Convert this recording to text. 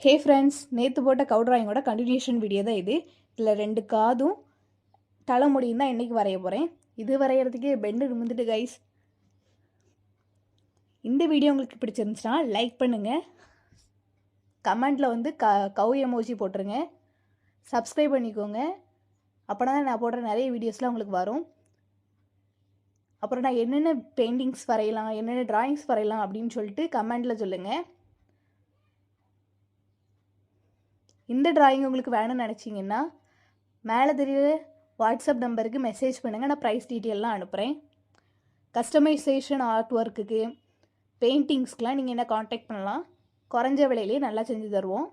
Hey friends, நேற்று போட்ட கவு டிராயிங்கோட continuation video தான் இது. இதில் 2 காதும் தலைமுடியும் தான் இன்றைக்கி வரைய போகிறேன். இது வரைகிறதுக்கே பெண்டு நிமிந்துட்டு கைஸ். இந்த வீடியோ உங்களுக்கு பிடிச்சிருந்துச்சுன்னா லைக் பண்ணுங்கள், கமெண்ட்டில் வந்து கவு எமோஜி போட்டுருங்க, சப்ஸ்கிரைப் பண்ணிக்கோங்க. அப்போனா தான் நான் போடுற நிறைய வீடியோஸ்லாம் உங்களுக்கு வரும். அப்புறம் நான் என்னென்ன பெயிண்டிங்ஸ் வரையலாம், என்னென்ன ட்ராயிங்ஸ் வரையலாம் அப்படின்னு சொல்லிட்டு கமெண்ட்டில் சொல்லுங்கள். இந்த டிராயிங் உங்களுக்கு வேணும்னு நினச்சிங்கன்னா மேலே தெரியுற வாட்ஸ்அப் நம்பருக்கு மெசேஜ் பண்ணுங்கள், நான் ப்ரைஸ் டீட்டெயிலெலாம் அனுப்புகிறேன். கஸ்டமைசேஷன் ஆர்ட் ஒர்க்குக்கு, பெயிண்டிங்ஸ்க்கெலாம் நீங்கள் என்ன காண்டாக்ட் பண்ணலாம். குறைஞ்ச விலையிலேயே நல்லா செஞ்சு தருவோம்.